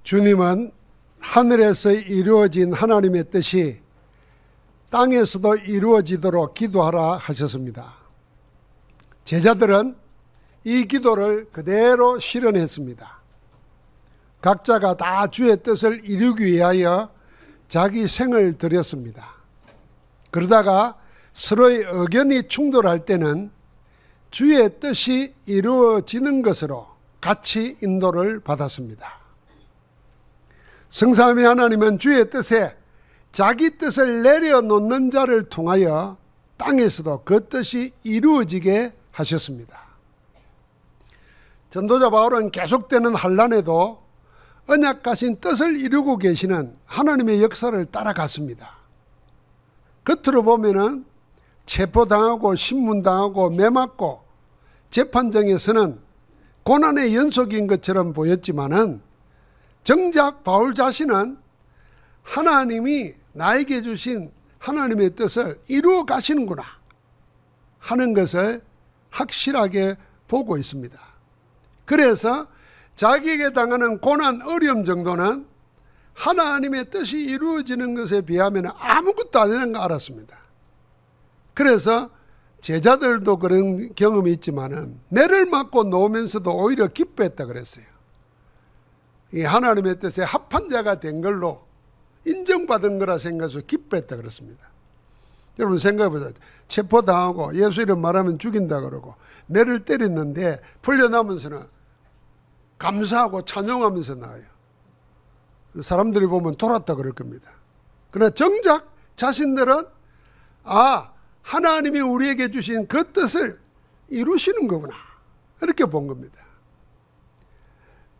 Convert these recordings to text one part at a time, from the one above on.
주님은 하늘에서 이루어진 하나님의 뜻이 땅에서도 이루어지도록 기도하라 하셨습니다. 제자들은 이 기도를 그대로 실현했습니다. 각자가 다 주의 뜻을 이루기 위하여 자기 생을 들였습니다. 그러다가 서로의 의견이 충돌할 때는 주의 뜻이 이루어지는 것으로 같이 인도를 받았습니다. 성삼위 하나님은 주의 뜻에 자기 뜻을 내려놓는 자를 통하여 땅에서도 그 뜻이 이루어지게 하셨습니다. 전도자 바울은 계속되는 환난에도 언약하신 뜻을 이루고 계시는 하나님의 역사를 따라갔습니다. 겉으로 보면은 체포당하고 신문당하고 매맞고 재판정에서는 고난의 연속인 것처럼 보였지만은 정작 바울 자신은 하나님이 나에게 주신 하나님의 뜻을 이루어 가시는구나 하는 것을 확실하게 보고 있습니다. 그래서 자기에게 당하는 고난, 어려움 정도는 하나님의 뜻이 이루어지는 것에 비하면 아무것도 아니라는 걸 알았습니다. 그래서 제자들도 그런 경험이 있지만은 매를 맞고 놓으면서도 오히려 기뻐했다 그랬어요. 이 하나님의 뜻에 합한 자가 된 걸로 인정받은 거라 생각해서 기뻐했다 그랬습니다. 여러분 생각해보세요. 체포당하고 예수 이름 말하면 죽인다 그러고 매를 때렸는데 풀려나면서는 감사하고 찬송하면서 나와요. 사람들이 보면 돌았다 그럴 겁니다. 그러나 정작 자신들은 하나님이 우리에게 주신 그 뜻을 이루시는 거구나 이렇게 본 겁니다.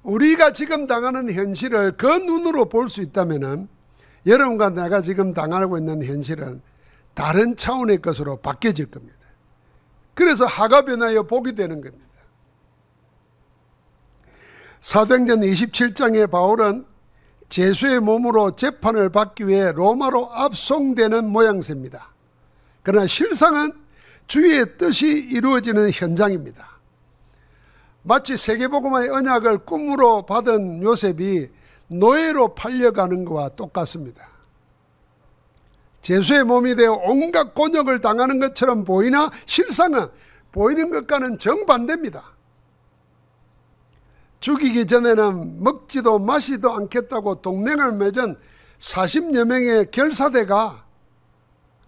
우리가 지금 당하는 현실을 그 눈으로 볼 수 있다면 여러분과 내가 지금 당하고 있는 현실은 다른 차원의 것으로 바뀌어질 겁니다. 그래서 하가변하여 복이 되는 겁니다. 사도행전 27장에 바울은 제수의 몸으로 재판을 받기 위해 로마로 압송되는 모양새입니다. 그러나 실상은 주의 뜻이 이루어지는 현장입니다. 마치 세계복음화의 언약을 꿈으로 받은 요셉이 노예로 팔려가는 것과 똑같습니다. 제수의 몸이 되어 온갖 곤욕을 당하는 것처럼 보이나 실상은 보이는 것과는 정반대입니다. 죽이기 전에는 먹지도 마시도 않겠다고 동맹을 맺은 40여 명의 결사대가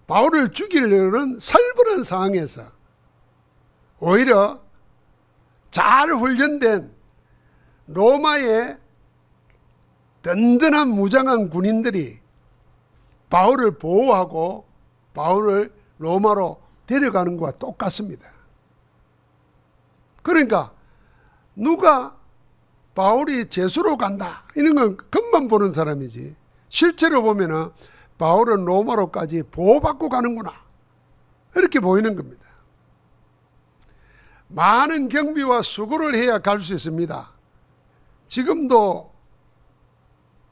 바울을 죽이려는 살벌한 상황에서 오히려 잘 훈련된 로마의 든든한 무장한 군인들이 바울을 보호하고 바울을 로마로 데려가는 것과 똑같습니다. 그러니까 누가 바울이 제수로 간다 이런 건 겉만 보는 사람이지 실제로 보면은 바울은 로마로까지 보호받고 가는구나 이렇게 보이는 겁니다. 많은 경비와 수고를 해야 갈 수 있습니다. 지금도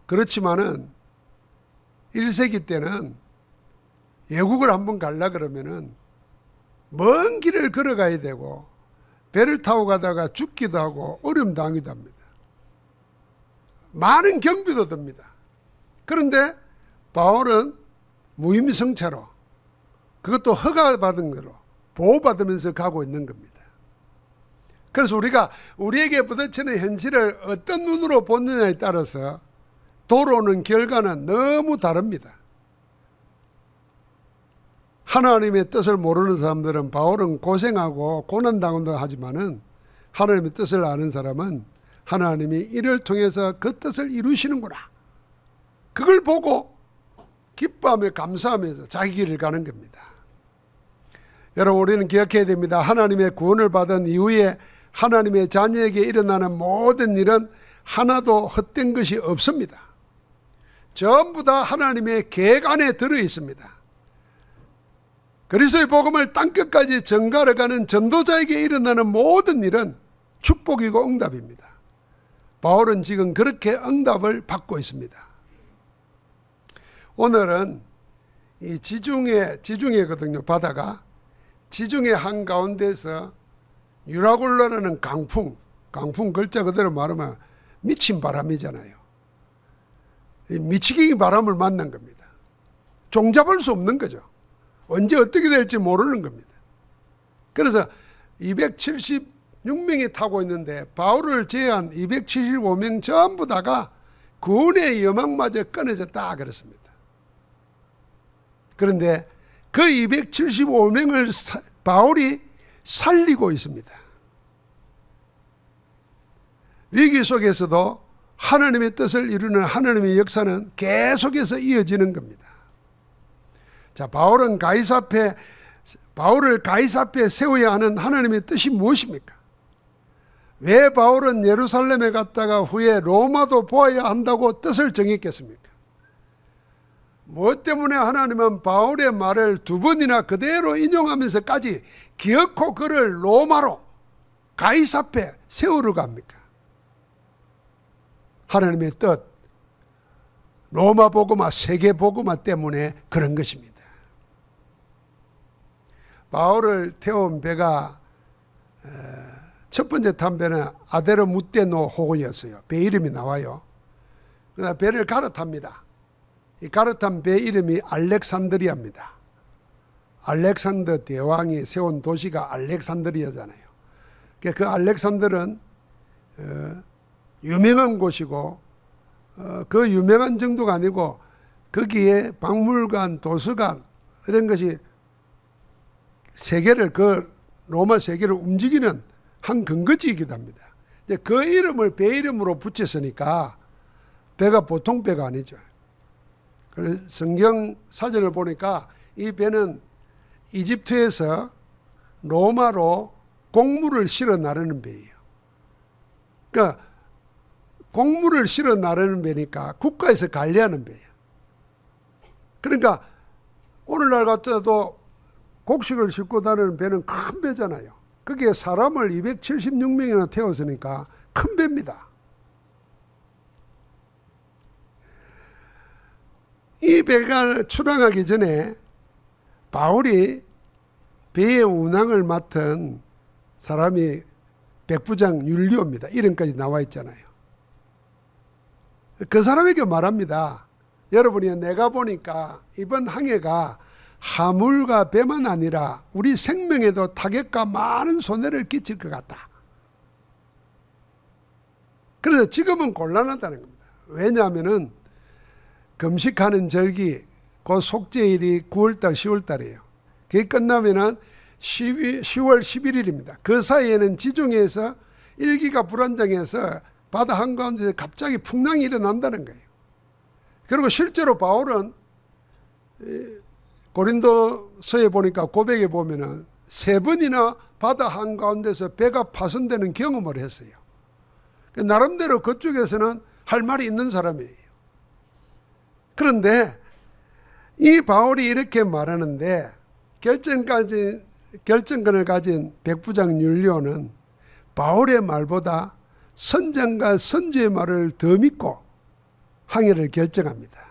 그렇지만은 1세기 때는 외국을 한번 가려 그러면은 먼 길을 걸어가야 되고 배를 타고 가다가 죽기도 하고 어려움 당하기도 합니다. 많은 경비도 듭니다. 그런데 바울은 무임승차로 그것도 허가받은 거로 보호받으면서 가고 있는 겁니다. 그래서 우리가 우리에게 부딪히는 현실을 어떤 눈으로 보느냐에 따라서 돌아오는 결과는 너무 다릅니다. 하나님의 뜻을 모르는 사람들은 바울은 고생하고 고난당한다 하지만은 하나님의 뜻을 아는 사람은 하나님이 이를 통해서 그 뜻을 이루시는구나. 그걸 보고 기뻐하며 감사하면서 자기 길을 가는 겁니다. 여러분 우리는 기억해야 됩니다. 하나님의 구원을 받은 이후에 하나님의 자녀에게 일어나는 모든 일은 하나도 헛된 것이 없습니다. 전부 다 하나님의 계획 안에 들어 있습니다. 그리스도의 복음을 땅끝까지 전가러 가는 전도자에게 일어나는 모든 일은 축복이고 응답입니다. 바울은 지금 그렇게 응답을 받고 있습니다. 오늘은 이 지중해거든요. 바다가 지중해 한가운데서 유라굴라라는 강풍 글자 그대로 말하면 미친 바람이잖아요. 미치겠이 바람을 만난 겁니다. 종잡을 수 없는 거죠. 언제 어떻게 될지 모르는 겁니다. 그래서 276명이 타고 있는데 바울을 제외한 275명 전부 다가 구원의 여망마저 끊어졌다 그랬습니다. 그런데 그 275명을 바울이 살리고 있습니다. 위기 속에서도 하나님의 뜻을 이루는 하나님의 역사는 계속해서 이어지는 겁니다. 자, 바울을 가이사 앞에 세워야 하는 하나님의 뜻이 무엇입니까? 왜 바울은 예루살렘에 갔다가 후에 로마도 보아야 한다고 뜻을 정했겠습니까? 무엇 때문에 하나님은 바울의 말을 두 번이나 그대로 인용하면서까지 기어코 그를 로마로 가이사 앞에 세우려고 합니까? 하나님의 뜻, 로마 복음화, 세계 복음화 때문에 그런 것입니다. 바울을 태운 배가 첫 번째 탄 배는 아데르 무테노 호였어요. 배 이름이 나와요. 그래서 배를 갈아탑니다. 이 갈아탄 배 이름이 알렉산드리아입니다. 알렉산더 대왕이 세운 도시가 알렉산드리아잖아요. 그 알렉산더는 유명한 곳이고 그 유명한 정도가 아니고 거기에 박물관, 도서관 이런 것이 세계를 그 로마 세계를 움직이는 한 근거지이기도 합니다. 그 이름을 배 이름으로 붙였으니까 배가 보통 배가 아니죠. 그래서 성경 사전을 보니까 이 배는 이집트에서 로마로 곡물을 실어 나르는 배예요. 그러니까 곡물을 실어 나르는 배니까 국가에서 관리하는 배예요. 그러니까 오늘날 같아도 곡식을 싣고 다니는 배는 큰 배잖아요. 거기에 사람을 276명이나 태웠으니까 큰 배입니다. 이 배가 출항하기 전에 바울이 배의 운항을 맡은 사람이 백부장 율리오입니다. 이름까지 나와 있잖아요. 그 사람에게 말합니다. 여러분이 내가 보니까 이번 항해가 하물과 배만 아니라 우리 생명에도 타격과 많은 손해를 끼칠 것 같다. 그래서 지금은 곤란하다는 겁니다. 왜냐하면 금식하는 절기, 그 속죄일이 9월달, 10월달이에요. 그게 끝나면은 10월 11일입니다. 그 사이에는 지중해에서 일기가 불안정해서 바다 한가운데서 갑자기 풍랑이 일어난다는 거예요. 그리고 실제로 바울은 고린도서에 보니까 고백에 보면은 3번이나 바다 한가운데서 배가 파손되는 경험을 했어요. 나름대로 그쪽에서는 할 말이 있는 사람이에요. 그런데 이 바울이 이렇게 말하는데 결정권을 가진 백부장 율리오는 바울의 말보다 선장과 선주의 말을 더 믿고 항해를 결정합니다.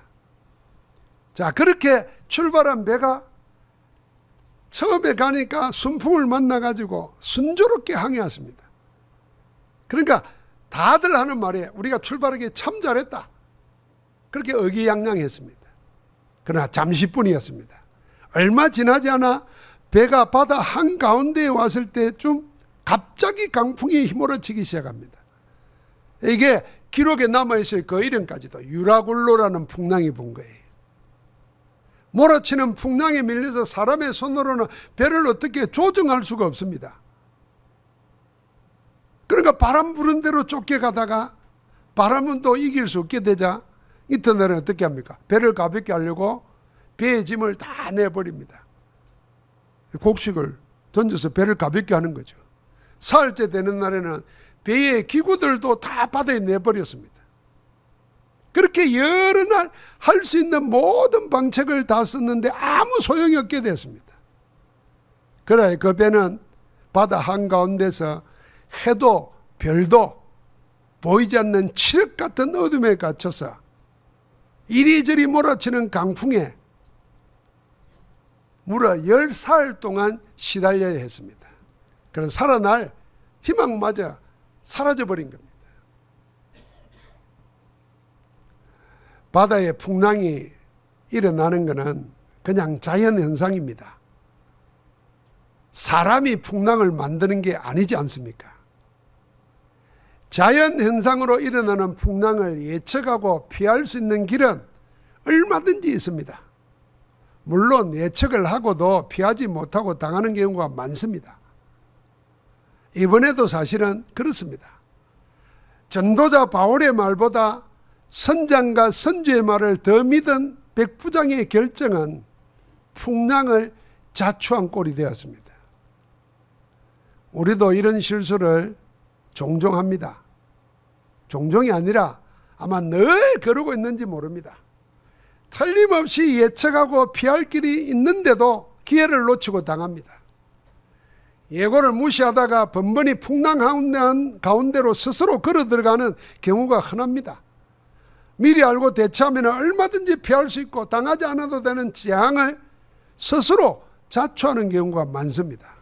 자, 그렇게 출발한 배가 처음에 가니까 순풍을 만나가지고 순조롭게 항해했습니다. 그러니까 다들 하는 말이 우리가 출발하기 참 잘했다. 그렇게 의기양양했습니다. 그러나 잠시뿐이었습니다. 얼마 지나지 않아 배가 바다 한가운데에 왔을 때쯤 갑자기 강풍이 휘몰아치기 시작합니다. 이게 기록에 남아있어요. 그 이름까지도 유라굴로라는 풍랑이 분 거예요. 몰아치는 풍랑에 밀려서 사람의 손으로는 배를 어떻게 조정할 수가 없습니다. 그러니까 바람 부는 대로 쫓겨가다가 바람은 또 이길 수 없게 되자 이튿날은 어떻게 합니까? 배를 가볍게 하려고 배의 짐을 다 내버립니다. 곡식을 던져서 배를 가볍게 하는 거죠. 사흘째 되는 날에는 배의 기구들도 다 바다에 내버렸습니다. 그렇게 여러 날 할 수 있는 모든 방책을 다 썼는데 아무 소용이 없게 됐습니다. 그래 그 배는 바다 한가운데서 해도 별도 보이지 않는 칠흑 같은 어둠에 갇혀서 이리저리 몰아치는 강풍에 무려 10사흘 동안 시달려야 했습니다. 그래서 살아날 희망마저 사라져버린 겁니다. 바다에 풍랑이 일어나는 것은 그냥 자연 현상입니다. 사람이 풍랑을 만드는 게 아니지 않습니까? 자연 현상으로 일어나는 풍랑을 예측하고 피할 수 있는 길은 얼마든지 있습니다. 물론 예측을 하고도 피하지 못하고 당하는 경우가 많습니다. 이번에도 사실은 그렇습니다. 전도자 바울의 말보다 선장과 선주의 말을 더 믿은 백부장의 결정은 풍랑을 자초한 꼴이 되었습니다. 우리도 이런 실수를 종종 합니다. 종종이 아니라 아마 늘 그러고 있는지 모릅니다. 틀림없이 예측하고 피할 길이 있는데도 기회를 놓치고 당합니다. 예고를 무시하다가 번번이 풍랑 가운데로 스스로 걸어 들어가는 경우가 흔합니다. 미리 알고 대처하면 얼마든지 피할 수 있고 당하지 않아도 되는 재앙을 스스로 자초하는 경우가 많습니다.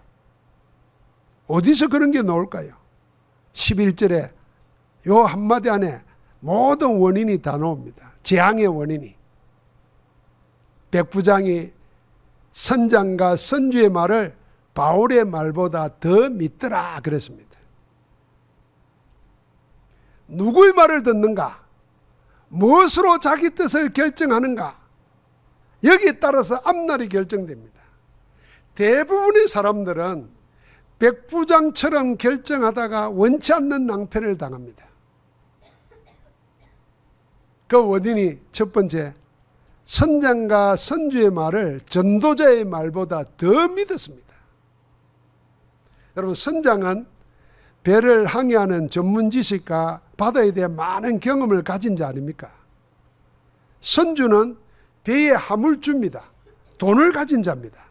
어디서 그런 게 나올까요? 11절에 요 한마디 안에 모든 원인이 다 나옵니다. 재앙의 원인이. 백부장이 선장과 선주의 말을 바울의 말보다 더 믿더라 그랬습니다. 누구의 말을 듣는가? 무엇으로 자기 뜻을 결정하는가? 여기에 따라서 앞날이 결정됩니다. 대부분의 사람들은 백부장처럼 결정하다가 원치 않는 낭패를 당합니다. 그 원인이 첫 번째, 선장과 선주의 말을 전도자의 말보다 더 믿었습니다. 여러분, 선장은 배를 항해하는 전문 지식과 바다에 대한 많은 경험을 가진 자 아닙니까? 선주는 배의 화물주입니다. 돈을 가진 자입니다.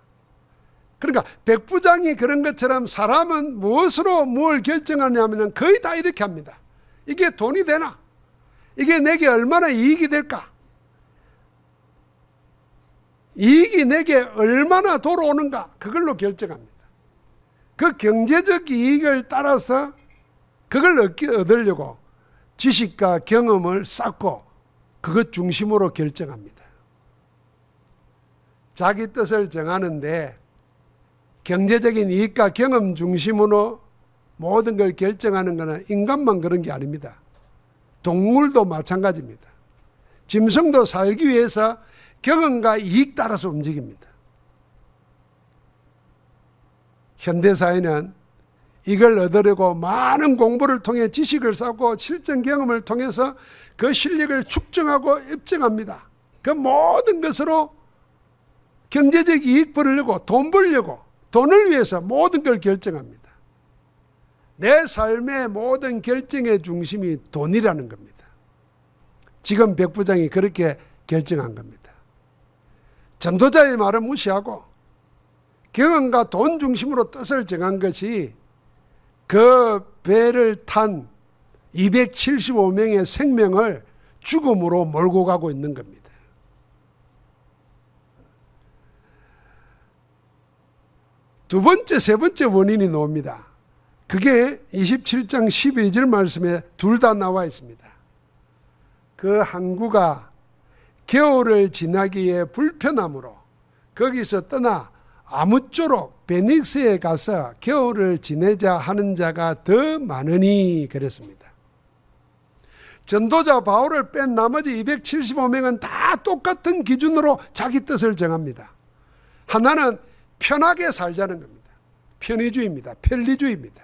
그러니까 백부장이 그런 것처럼 사람은 무엇으로 뭘 결정하냐면 거의 다 이렇게 합니다. 이게 돈이 되나? 이게 내게 얼마나 이익이 될까? 이익이 내게 얼마나 돌아오는가? 그걸로 결정합니다. 그 경제적 이익을 따라서 그걸 얻으려고 지식과 경험을 쌓고 그것 중심으로 결정합니다. 자기 뜻을 정하는데 경제적인 이익과 경험 중심으로 모든 걸 결정하는 것은 인간만 그런 게 아닙니다. 동물도 마찬가지입니다. 짐승도 살기 위해서 경험과 이익 따라서 움직입니다. 현대사회는 이걸 얻으려고 많은 공부를 통해 지식을 쌓고 실전 경험을 통해서 그 실력을 축적하고 입증합니다. 그 모든 것으로 경제적 이익 벌려고 돈 벌려고 돈을 위해서 모든 걸 결정합니다. 내 삶의 모든 결정의 중심이 돈이라는 겁니다. 지금 백부장이 그렇게 결정한 겁니다. 전도자의 말은 무시하고 경험과 돈 중심으로 뜻을 정한 것이 그 배를 탄 275명의 생명을 죽음으로 몰고 가고 있는 겁니다. 두 번째, 세 번째 원인이 나옵니다. 그게 27장 12절 말씀에 둘 다 나와 있습니다. 그 항구가 겨울을 지나기에 불편함으로 거기서 떠나 아무쪼록 베닉스에 가서 겨울을 지내자 하는 자가 더 많으니 그랬습니다. 전도자 바울을 뺀 나머지 275명은 다 똑같은 기준으로 자기 뜻을 정합니다. 하나는 편하게 살자는 겁니다. 편의주의입니다. 편리주의입니다.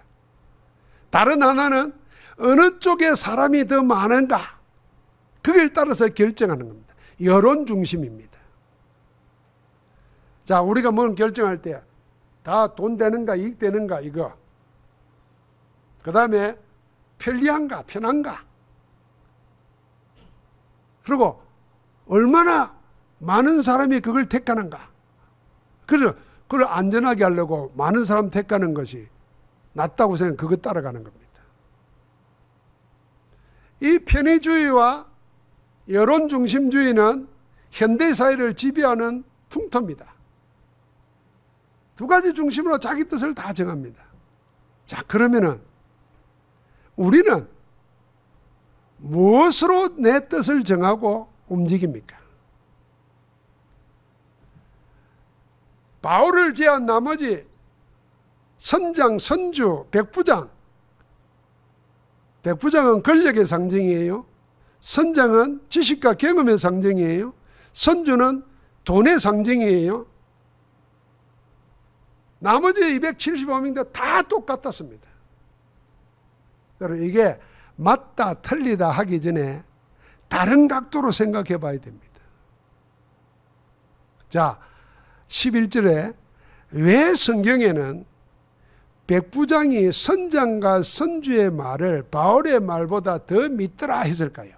다른 하나는 어느 쪽에 사람이 더 많은가? 그걸 따라서 결정하는 겁니다. 여론 중심입니다. 자, 우리가 뭘 결정할 때 다 돈 되는가 이익 되는가 이거. 그 다음에 편리한가 편한가. 그리고 얼마나 많은 사람이 그걸 택하는가. 그래서 그걸 안전하게 하려고 많은 사람 택하는 것이 낫다고 생각하면 그거 따라가는 겁니다. 이 편의주의와 여론중심주의는 현대사회를 지배하는 풍토입니다. 두 가지 중심으로 자기 뜻을 다 정합니다. 자, 그러면은 우리는 무엇으로 내 뜻을 정하고 움직입니까? 바울을 제한 나머지 선장, 선주, 백부장은 권력의 상징이에요. 선장은 지식과 경험의 상징이에요. 선주는 돈의 상징이에요. 나머지 275명도 다 똑같았습니다. 여러분, 이게 맞다 틀리다 하기 전에 다른 각도로 생각해 봐야 됩니다. 자, 11절에 왜 성경에는 백부장이 선장과 선주의 말을 바울의 말보다 더 믿더라 했을까요?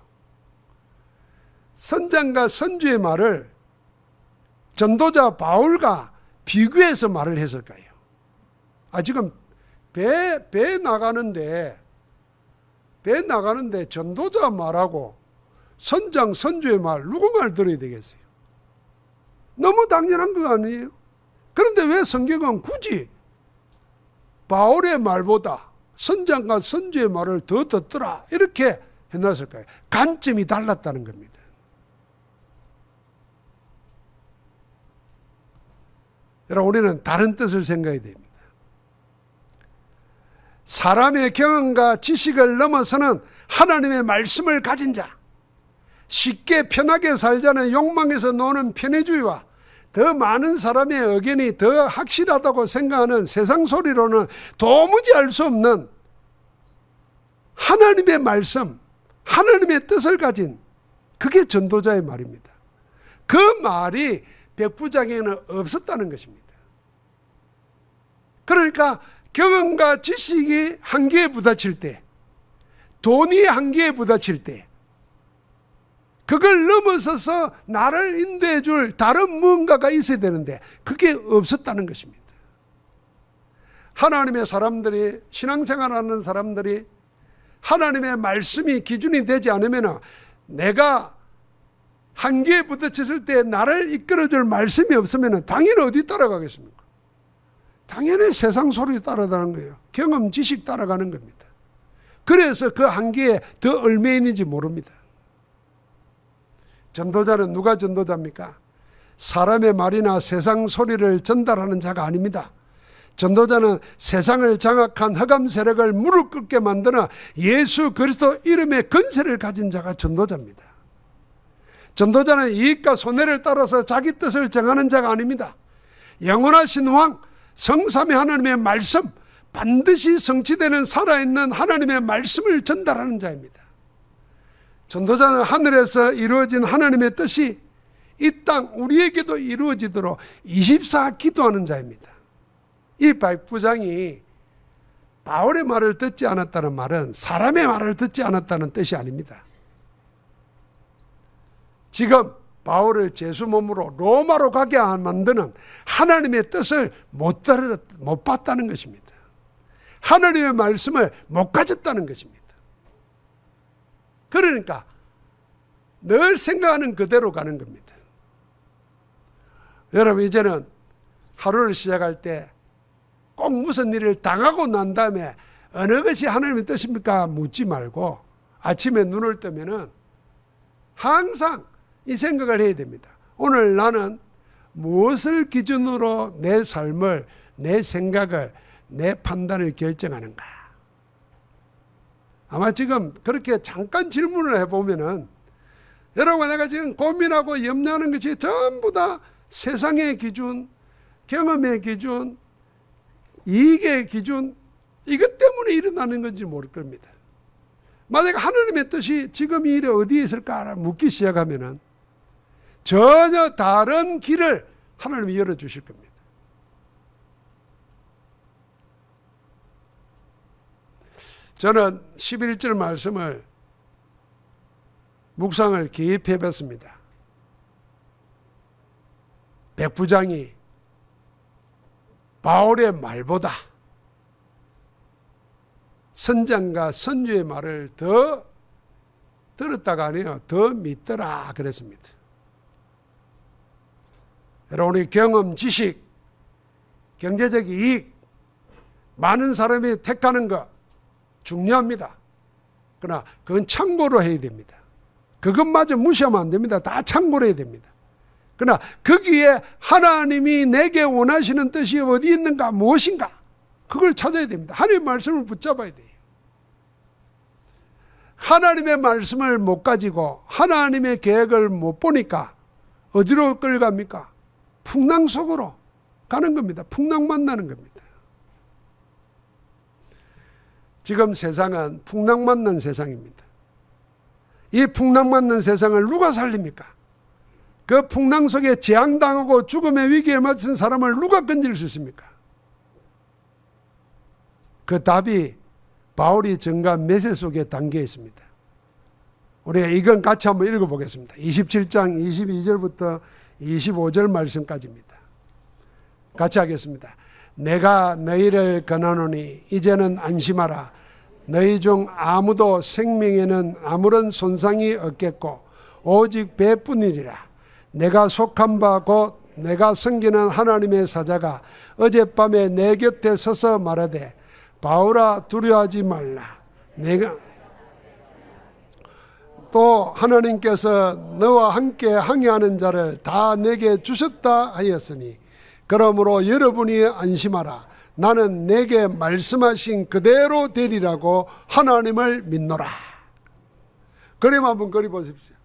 선장과 선주의 말을 전도자 바울과 비교해서 말을 했을까요? 지금 배 나가는데 전도자 말하고 선장, 선주의 말 누구 말 들어야 되겠어요? 너무 당연한 거 아니에요? 그런데 왜 성경은 굳이 바울의 말보다 선장과 선주의 말을 더 듣더라 이렇게 해놨을까요? 관점이 달랐다는 겁니다. 여러분, 우리는 다른 뜻을 생각해야 됩니다. 사람의 경험과 지식을 넘어서는 하나님의 말씀을 가진 자, 쉽게 편하게 살자는 욕망에서 노는 편의주의와 더 많은 사람의 의견이 더 확실하다고 생각하는 세상 소리로는 도무지 알 수 없는 하나님의 말씀, 하나님의 뜻을 가진, 그게 전도자의 말입니다. 그 말이 백부장에는 없었다는 것입니다. 그러니까 경험과 지식이 한계에 부딪힐 때, 돈이 한계에 부딪힐 때, 그걸 넘어서서 나를 인도해 줄 다른 무언가가 있어야 되는데 그게 없었다는 것입니다. 하나님의 사람들이, 신앙생활하는 사람들이 하나님의 말씀이 기준이 되지 않으면 내가 한계에 부딪혔을 때 나를 이끌어줄 말씀이 없으면 당연히 어디 따라가겠습니까? 당연히 세상 소리 따라가는 거예요. 경험, 지식 따라가는 겁니다. 그래서 그 한계에 더 얽매이는지 모릅니다. 전도자는 누가 전도자입니까? 사람의 말이나 세상 소리를 전달하는 자가 아닙니다. 전도자는 세상을 장악한 흑암 세력을 무릎 꿇게 만드는 예수 그리스도 이름의 권세를 가진 자가 전도자입니다. 전도자는 이익과 손해를 따라서 자기 뜻을 정하는 자가 아닙니다. 영원하신 왕, 성삼위 하나님의 말씀, 반드시 성취되는 살아있는 하나님의 말씀을 전달하는 자입니다. 전도자는 하늘에서 이루어진 하나님의 뜻이 이 땅 우리에게도 이루어지도록 24 기도하는 자입니다. 이 백부장이 바울의 말을 듣지 않았다는 말은 사람의 말을 듣지 않았다는 뜻이 아닙니다. 지금 바울을 제수 몸으로 로마로 가게 만드는 하나님의 뜻을 못 봤다는 것입니다. 하나님의 말씀을 못 가졌다는 것입니다. 그러니까 늘 생각하는 그대로 가는 겁니다. 여러분, 이제는 하루를 시작할 때 꼭 무슨 일을 당하고 난 다음에 어느 것이 하나님의 뜻입니까? 묻지 말고 아침에 눈을 뜨면은 항상 이 생각을 해야 됩니다. 오늘 나는 무엇을 기준으로 내 삶을, 내 생각을, 내 판단을 결정하는가? 아마 지금 그렇게 잠깐 질문을 해보면은 여러분, 내가 지금 고민하고 염려하는 것이 전부 다 세상의 기준, 경험의 기준, 이익의 기준, 이것 때문에 일어나는 건지 모를 겁니다. 만약 하나님의 뜻이 지금 이 일에 어디에 있을까 묻기 시작하면은 전혀 다른 길을 하나님이 열어주실 겁니다. 저는 11절 말씀을 묵상을 깊이 해봤습니다. 백부장이 바울의 말보다 선장과 선주의 말을 더 들었다가 아니에요. 더 믿더라 그랬습니다. 여러분의 경험, 지식, 경제적 이익, 많은 사람이 택하는 것 중요합니다. 그러나 그건 참고로 해야 됩니다. 그것마저 무시하면 안 됩니다. 다 참고를 해야 됩니다. 그러나 거기에 하나님이 내게 원하시는 뜻이 어디 있는가, 무엇인가, 그걸 찾아야 됩니다. 하나님의 말씀을 붙잡아야 돼요. 하나님의 말씀을 못 가지고 하나님의 계획을 못 보니까 어디로 끌어갑니까? 풍랑 속으로 가는 겁니다. 풍랑 만나는 겁니다. 지금 세상은 풍랑 만난 세상입니다. 이 풍랑 만난 세상을 누가 살립니까? 그 풍랑 속에 재앙당하고 죽음의 위기에 맞은 사람을 누가 건질 수 있습니까? 그 답이 바울이 전간 메세 속에 담겨 있습니다. 우리가 이건 같이 한번 읽어보겠습니다. 27장 22절부터 25절 말씀까지입니다. 같이 하겠습니다. 내가 너희를 권하노니 이제는 안심하라. 너희 중 아무도 생명에는 아무런 손상이 없겠고 오직 배뿐이리라. 내가 속한 바 곧 내가 섬기는 하나님의 사자가 어젯밤에 내 곁에 서서 말하되 바울아 두려워하지 말라. 내가 또 하나님께서 너와 함께 항해하는 자를 다 내게 주셨다 하였으니 그러므로 여러분이 안심하라. 나는 내게 말씀하신 그대로 되리라고 하나님을 믿노라. 그림 한번 그려보십시오.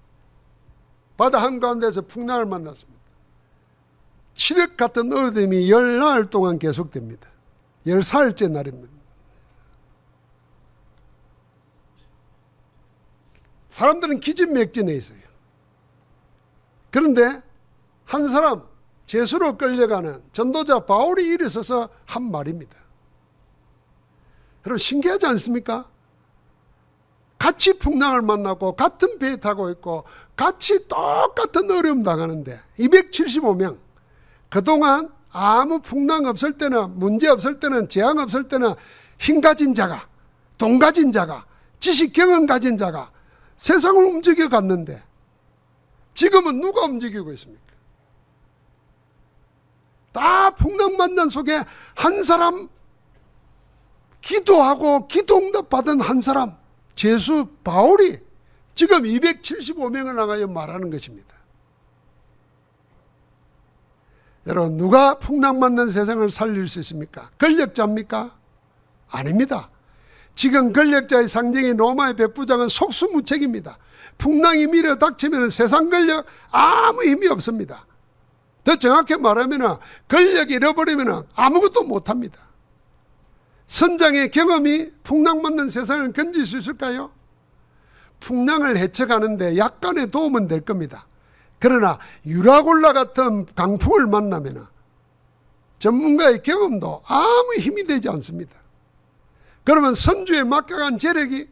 바다 한가운데서 풍랑을 만났습니다. 칠흑 같은 어둠이 10나흘 동안 계속됩니다. 14일째 날입니다. 사람들은 기진맥진해 있어요. 그런데 한 사람, 죄수로 끌려가는 전도자 바울이 일어서서 한 말입니다. 여러분 신기하지 않습니까? 같이 풍랑을 만나고 같은 배에 타고 있고 같이 똑같은 어려움 당하는데 275명, 그동안 아무 풍랑 없을 때는, 문제 없을 때는, 재앙 없을 때는 힘 가진 자가, 돈 가진 자가, 지식 경험 가진 자가 세상을 움직여 갔는데 지금은 누가 움직이고 있습니까? 다 풍랑 만난 속에 한 사람, 기도하고 기도 응답 받은 한 사람, 죄수 바울이 지금 275명을 나가여 말하는 것입니다. 여러분 누가 풍랑 만난 세상을 살릴 수 있습니까? 권력자입니까? 아닙니다. 지금 권력자의 상징이 로마의 백부장은 속수무책입니다. 풍랑이 밀어 닥치면 세상 권력 아무 힘이 없습니다. 더 정확히 말하면 권력 잃어버리면 아무것도 못합니다. 선장의 경험이 풍랑 맞는 세상을 건질 수 있을까요? 풍랑을 헤쳐가는데 약간의 도움은 될 겁니다. 그러나 유라굴라 같은 강풍을 만나면 전문가의 경험도 아무 힘이 되지 않습니다. 그러면 선주에 맡겨간 재력이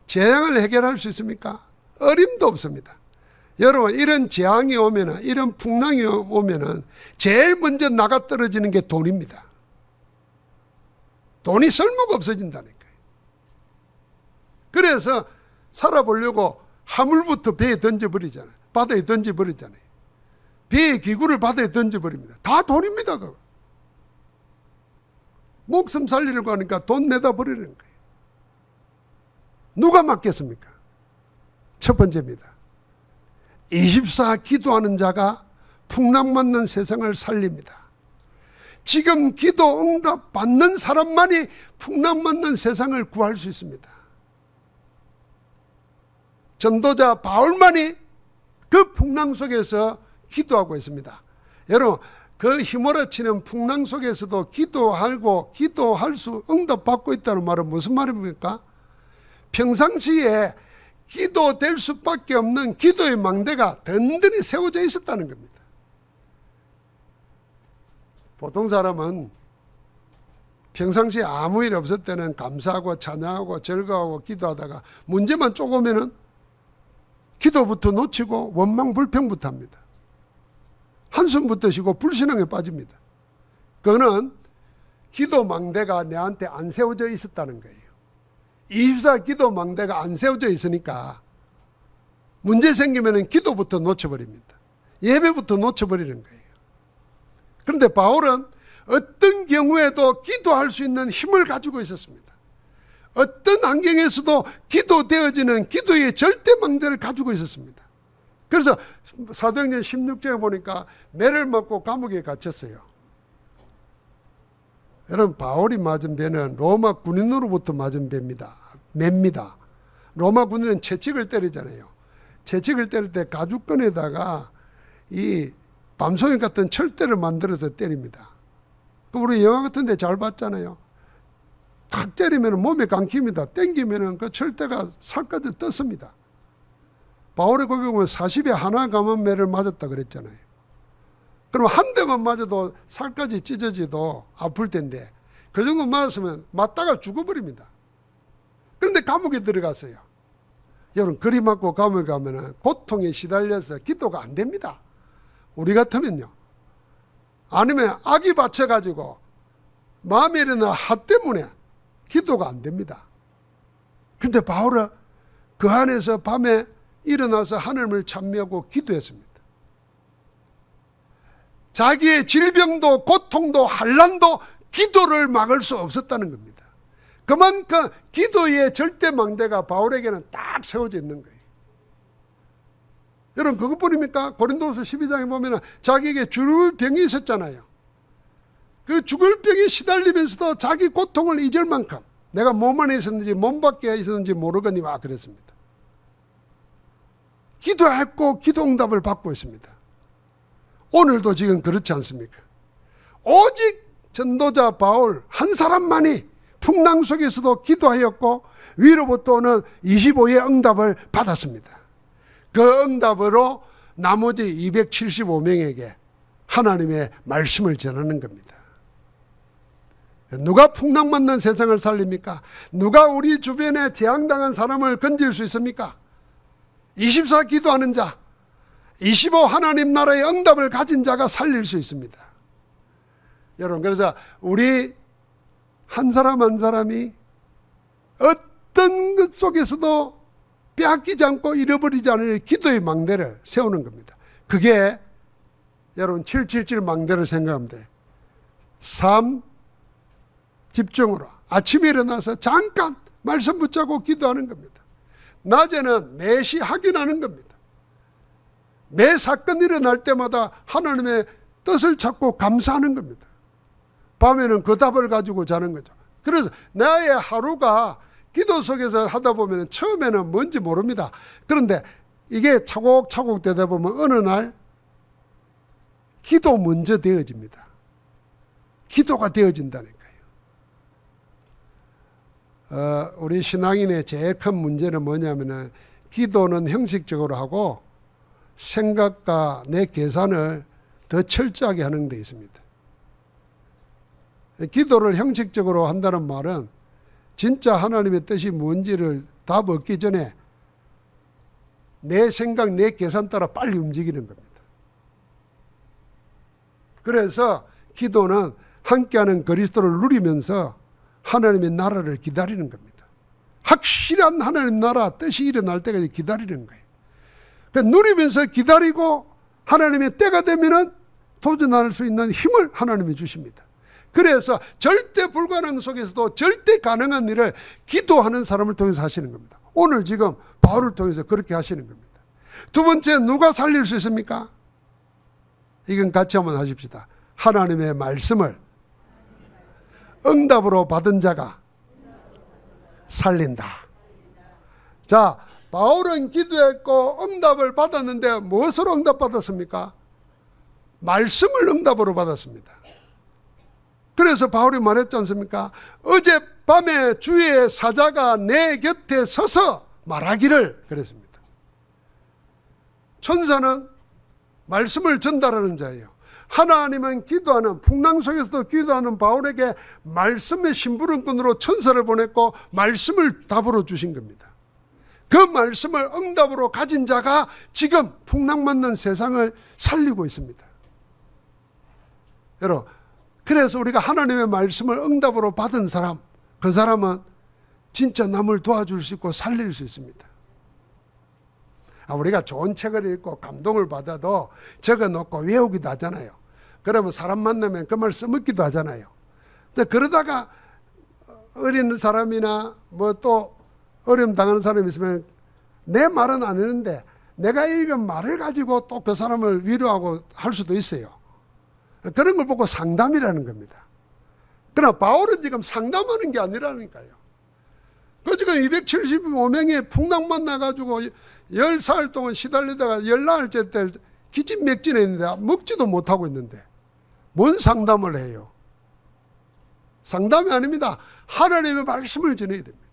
재앙을 해결할 수 있습니까? 어림도 없습니다. 여러분 이런 재앙이 오면, 이런 풍랑이 오면 제일 먼저 나가 떨어지는 게 돈입니다. 돈이 쓸모가 없어진다니까요. 그래서 살아보려고 화물부터 배에 던져버리잖아요. 바다에 던져버리잖아요. 배의 기구를 바다에 던져버립니다. 다 돈입니다. 그거. 목숨 살리려고 하니까 돈 내다 버리는 거예요. 누가 맡겠습니까? 첫 번째입니다. 24 기도하는 자가 풍랑 맞는 세상을 살립니다. 지금 기도 응답 받는 사람만이 풍랑 맞는 세상을 구할 수 있습니다. 전도자 바울만이 그 풍랑 속에서 기도하고 있습니다. 여러분 그 휘몰아치는 풍랑 속에서도 기도하고 기도할 수 응답받고 있다는 말은 무슨 말입니까? 평상시에 기도될 수밖에 없는 기도의 망대가 든든히 세워져 있었다는 겁니다. 보통 사람은 평상시에 아무 일 없을 때는 감사하고 찬양하고 즐거워하고 기도하다가 문제만 쪼고면은 기도부터 놓치고 원망 불평부터 합니다. 한숨부터 쉬고 불신앙에 빠집니다. 그거는 기도 망대가 내한테 안 세워져 있었다는 거예요. 24 기도 망대가 안 세워져 있으니까 문제 생기면 기도부터 놓쳐버립니다. 예배부터 놓쳐버리는 거예요. 그런데 바울은 어떤 경우에도 기도할 수 있는 힘을 가지고 있었습니다. 어떤 환경에서도 기도되어지는 기도의 절대망대를 가지고 있었습니다. 그래서 사도행전 16장에 보니까 매를 맞고 감옥에 갇혔어요. 여러분, 바울이 맞은 배는 로마 군인으로부터 맞은 매입니다. 로마 군인은 채찍을 때리잖아요. 채찍을 때릴 때 가죽끈에다가 이 밤송이 같은 철대를 만들어서 때립니다. 우리 영화 같은 데 잘 봤잖아요. 탁 때리면 몸에 감깁니다. 땡기면 그 철대가 살까지 떴습니다. 바울의 고백에 보면 40에 하나 감은 매를 맞았다 그랬잖아요. 그럼 한 대만 맞아도 살까지 찢어지도 아플 텐데 그 정도 맞았으면 맞다가 죽어버립니다. 그런데 감옥에 들어갔어요. 여러분, 그리 맞고 감옥에 가면 고통에 시달려서 기도가 안 됩니다. 우리 같으면요. 아니면 악이 받쳐가지고 마음에 일어나 하 때문에 기도가 안 됩니다. 그런데 바울은 그 안에서 밤에 일어나서 하나님을 찬미하고 기도했습니다. 자기의 질병도 고통도 환난도 기도를 막을 수 없었다는 겁니다. 그만큼 기도의 절대망대가 바울에게는 딱 세워져 있는 거예요. 여러분, 그것뿐입니까? 고린도서 12장에 보면 자기에게 죽을 병이 있었잖아요. 그 죽을 병에 시달리면서도 자기 고통을 잊을 만큼 내가 몸 안에 있었는지 몸 밖에 있었는지 모르거니와 그랬습니다. 기도했고 기도 응답을 받고 있습니다. 오늘도 지금 그렇지 않습니까? 오직 전도자 바울 한 사람만이 풍랑 속에서도 기도하였고 위로부터 오는 25의 응답을 받았습니다. 그 응답으로 나머지 275명에게 하나님의 말씀을 전하는 겁니다. 누가 풍랑 만난 세상을 살립니까? 누가 우리 주변에 재앙당한 사람을 건질 수 있습니까? 24 기도하는 자, 25 하나님 나라의 응답을 가진 자가 살릴 수 있습니다. 여러분, 그래서 우리 한 사람 한 사람이 어떤 것 속에서도 빼앗기지 않고 잃어버리지 않을 기도의 망대를 세우는 겁니다. 그게 여러분 777 망대를 생각하면 돼요. 삶 집중으로 아침에 일어나서 잠깐 말씀 붙잡고 기도하는 겁니다. 낮에는 매시 확인하는 겁니다. 매 사건 일어날 때마다 하나님의 뜻을 찾고 감사하는 겁니다. 밤에는 그 답을 가지고 자는 거죠. 그래서 나의 하루가 기도 속에서 하다 보면 처음에는 뭔지 모릅니다. 그런데 이게 차곡차곡 되다 보면 어느 날 기도 먼저 되어집니다. 기도가 되어진다니까요. 우리 신앙인의 제일 큰 문제는 뭐냐면은 기도는 형식적으로 하고 생각과 내 계산을 더 철저하게 하는 데 있습니다. 기도를 형식적으로 한다는 말은 진짜 하나님의 뜻이 뭔지를 답 얻기 전에 내 생각, 내 계산 따라 빨리 움직이는 겁니다. 그래서 기도는 함께하는 그리스도를 누리면서 하나님의 나라를 기다리는 겁니다. 확실한 하나님 나라 뜻이 일어날 때까지 기다리는 거예요. 그러니까 누리면서 기다리고 하나님의 때가 되면은 도전할 수 있는 힘을 하나님이 주십니다. 그래서 절대 불가능 속에서도 절대 가능한 일을 기도하는 사람을 통해서 하시는 겁니다. 오늘 지금 바울을 통해서 그렇게 하시는 겁니다. 두 번째, 누가 살릴 수 있습니까? 이건 같이 한번 하십시다. 하나님의 말씀을 응답으로 받은 자가 살린다. 자, 바울은 기도했고 응답을 받았는데 무엇으로 응답받았습니까? 말씀을 응답으로 받았습니다. 그래서 바울이 말했지 않습니까? 어젯밤에 주의 사자가 내 곁에 서서 말하기를 그랬습니다. 천사는 말씀을 전달하는 자예요. 하나님은 기도하는, 풍랑 속에서도 기도하는 바울에게 말씀의 심부름꾼으로 천사를 보냈고 말씀을 답으로 주신 겁니다. 그 말씀을 응답으로 가진 자가 지금 풍랑 맞는 세상을 살리고 있습니다. 여러분, 그래서 우리가 하나님의 말씀을 응답으로 받은 사람, 그 사람은 진짜 남을 도와줄 수 있고 살릴 수 있습니다. 우리가 좋은 책을 읽고 감동을 받아도 적어놓고 외우기도 하잖아요. 그러면 사람 만나면 그 말 써먹기도 하잖아요. 근데 그러다가 어린 사람이나 뭐 또 어려움 당하는 사람이 있으면 내 말은 안 했는데 내가 읽은 말을 가지고 또 그 사람을 위로하고 할 수도 있어요. 그런 걸 보고 상담이라는 겁니다. 그러나 바울은 지금 상담하는 게 아니라니까요. 그 지금 275명의 풍랑만 나가지고 10살 동안 시달리다가 열나흘째 때 기진맥진해 있는데 먹지도 못하고 있는데 뭔 상담을 해요? 상담이 아닙니다. 하나님의 말씀을 전해야 됩니다.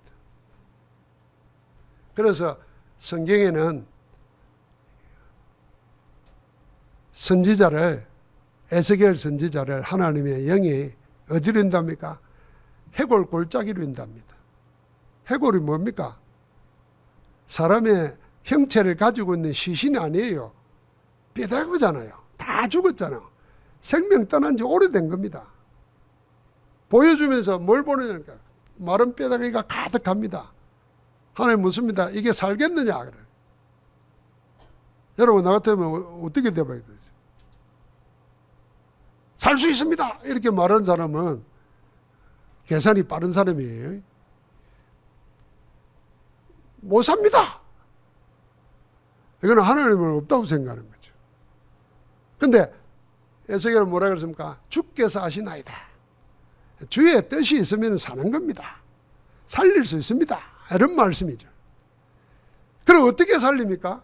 그래서 성경에는 선지자를, 에스겔 선지자를 하나님의 영이 어디로 인답니까? 해골 골짜기로 인답니다. 해골이 뭡니까? 사람의 형체를 가지고 있는 시신이 아니에요. 뼈다귀잖아요. 다 죽었잖아요. 생명 떠난 지 오래된 겁니다. 보여주면서 뭘 보내냐니까 마른 뼈다귀가 가득합니다. 하나님 묻습니다. 이게 살겠느냐? 그래. 여러분 나 같으면 어떻게 돼봐야 되죠? 살 수 있습니다. 이렇게 말하는 사람은 계산이 빠른 사람이에요. 못 삽니다. 이거는 하나님은 없다고 생각하는 거죠. 근데 에스겔은 뭐라 그랬습니까? 주께서 하시나이다. 주의 뜻이 있으면 사는 겁니다. 살릴 수 있습니다. 이런 말씀이죠. 그럼 어떻게 살립니까?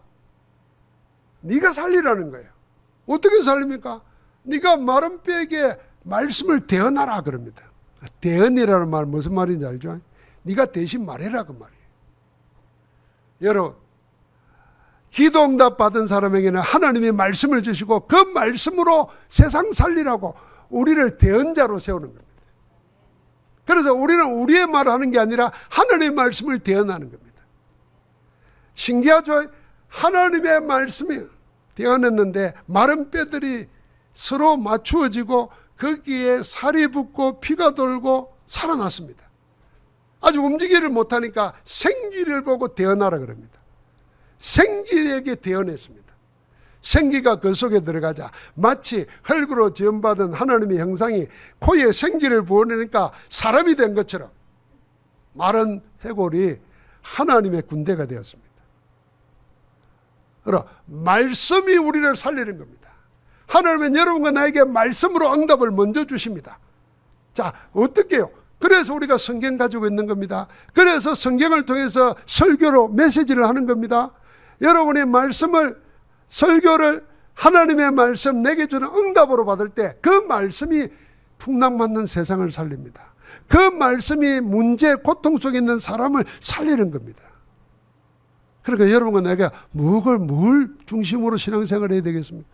네가 살리라는 거예요. 어떻게 살립니까? 네가 마른 뼈에게 말씀을 대언하라 그럽니다. 대언이라는 말 무슨 말인지 알죠? 네가 대신 말해라 그 말이에요. 여러분, 기도 응답 받은 사람에게는 하나님의 말씀을 주시고 그 말씀으로 세상 살리라고 우리를 대언자로 세우는 겁니다. 그래서 우리는 우리의 말을 하는 게 아니라 하나님의 말씀을 대언하는 겁니다. 신기하죠? 하나님의 말씀이 대언했는데 마른 뼈들이 서로 맞추어지고 거기에 살이 붙고 피가 돌고 살아났습니다. 아직 움직이를 못하니까 생기를 보고 대언하라 그럽니다. 생기에게 대언했습니다. 생기가 그 속에 들어가자 마치 흙으로 지음받은 하나님의 형상이 코에 생기를 부어내니까 사람이 된 것처럼 마른 해골이 하나님의 군대가 되었습니다. 그럼 말씀이 우리를 살리는 겁니다. 하나님은 여러분과 나에게 말씀으로 응답을 먼저 주십니다. 자, 어떻게 해요? 그래서 우리가 성경 가지고 있는 겁니다. 그래서 성경을 통해서 설교로 메시지를 하는 겁니다. 여러분의 말씀을, 설교를 하나님의 말씀 내게 주는 응답으로 받을 때 그 말씀이 풍랑맞는 세상을 살립니다. 그 말씀이 문제, 고통 속에 있는 사람을 살리는 겁니다. 그러니까 여러분과 내가 뭘 중심으로 신앙생활을 해야 되겠습니까?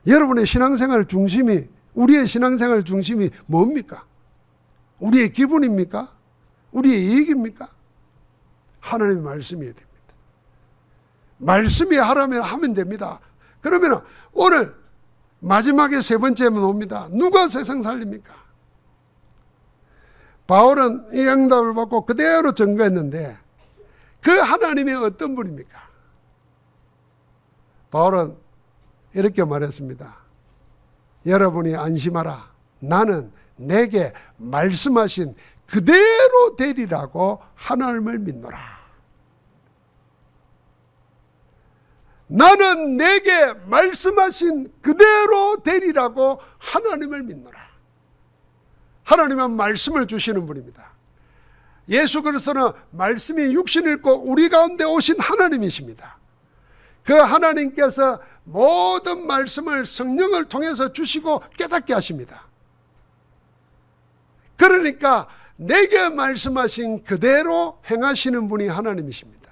여러분의 신앙생활 중심이, 우리의 신앙생활 중심이 뭡니까? 우리의 기분입니까? 우리의 이익입니까? 하나님의 말씀이어야 됩니다. 말씀이 하면 됩니다. 그러면 오늘 마지막에 세 번째면 옵니다. 누가 세상 살립니까? 바울은 이 응답을 받고 그대로 증거했는데 그 하나님이 어떤 분입니까? 바울은 이렇게 말했습니다. 여러분이 안심하라. 나는 내게 말씀하신 그대로 되리라고 하나님을 믿노라. 나는 내게 말씀하신 그대로 되리라고 하나님을 믿노라. 하나님은 말씀을 주시는 분입니다. 예수 그리스도는 말씀이 육신을 입고 우리 가운데 오신 하나님이십니다. 그 하나님께서 모든 말씀을 성령을 통해서 주시고 깨닫게 하십니다. 그러니까 내게 말씀하신 그대로 행하시는 분이 하나님이십니다.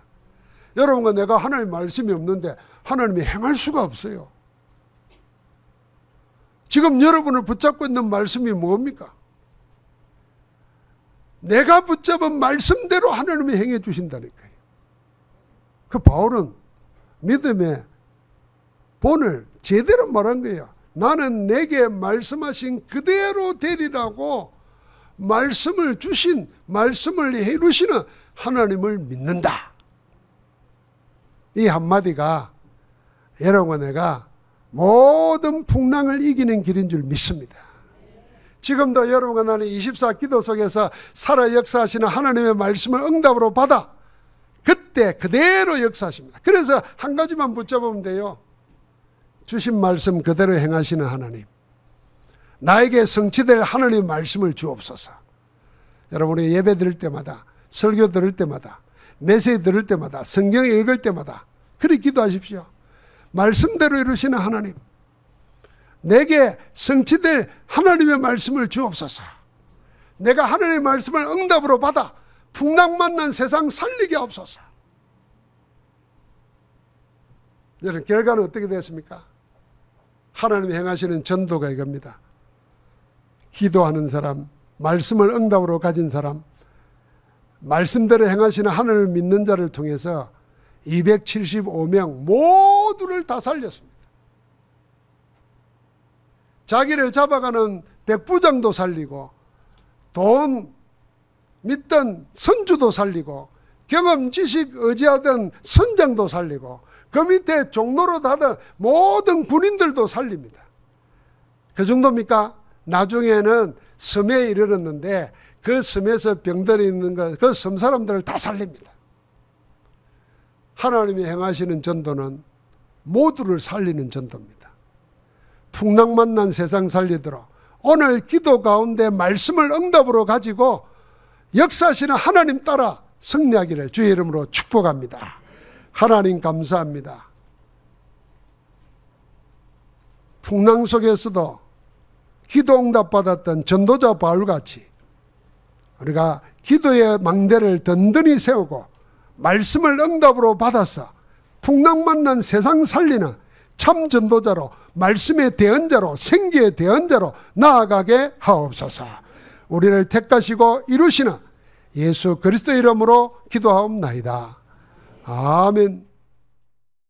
여러분과 내가 하나님 말씀이 없는데 하나님이 행할 수가 없어요. 지금 여러분을 붙잡고 있는 말씀이 뭡니까? 내가 붙잡은 말씀대로 하나님이 행해 주신다니까요. 그 바울은 믿음의 본을 제대로 말한 거예요. 나는 내게 말씀하신 그대로 되리라고 말씀을 주신, 말씀을 이루시는 하나님을 믿는다. 이 한마디가 여러분과 내가 모든 풍랑을 이기는 길인 줄 믿습니다. 지금도 여러분과 나는 24 기도 속에서 살아 역사하시는 하나님의 말씀을 응답으로 받아 그때 그대로 역사하십니다. 그래서 한 가지만 붙잡으면 돼요. 주신 말씀 그대로 행하시는 하나님, 나에게 성취될 하나님의 말씀을 주옵소서. 여러분, 우리 예배 드릴 때마다, 설교 들을 때마다, 메시지 들을 때마다, 성경 읽을 때마다 그렇게 기도하십시오. 말씀대로 이루시는 하나님, 내게 성취될 하나님의 말씀을 주옵소서. 내가 하나님의 말씀을 응답으로 받아 풍랑만난 세상 살리게 하옵소서. 여러분, 결과는 어떻게 되었습니까? 하나님이 행하시는 전도가 이겁니다. 기도하는 사람, 말씀을 응답으로 가진 사람, 말씀대로 행하시는 하나님을 믿는 자를 통해서 275명 모두를 다 살렸습니다. 자기를 잡아가는 백부장도 살리고, 돈 믿던 선주도 살리고, 경험 지식 의지하던 선장도 살리고, 그 밑에 종로로 하던 모든 군인들도 살립니다. 그 정도입니까? 나중에는 섬에 이르렀는데 그 섬에서 병들어 있는 그 섬 사람들을 다 살립니다. 하나님이 행하시는 전도는 모두를 살리는 전도입니다. 풍랑 난 세상 살리도록 오늘 기도 가운데 말씀을 응답으로 가지고 역사하시는 하나님 따라 승리하기를 주의 이름으로 축복합니다. 하나님 감사합니다. 풍랑 속에서도 기도 응답 받았던 전도자 바울같이 우리가 기도의 망대를 든든히 세우고 말씀을 응답으로 받아서 풍랑 만난 세상 살리는 참 전도자로, 말씀의 대언자로, 생기의 대언자로 나아가게 하옵소서. 우리를 택하시고 이루시는 예수 그리스도 이름으로 기도하옵나이다. 아멘.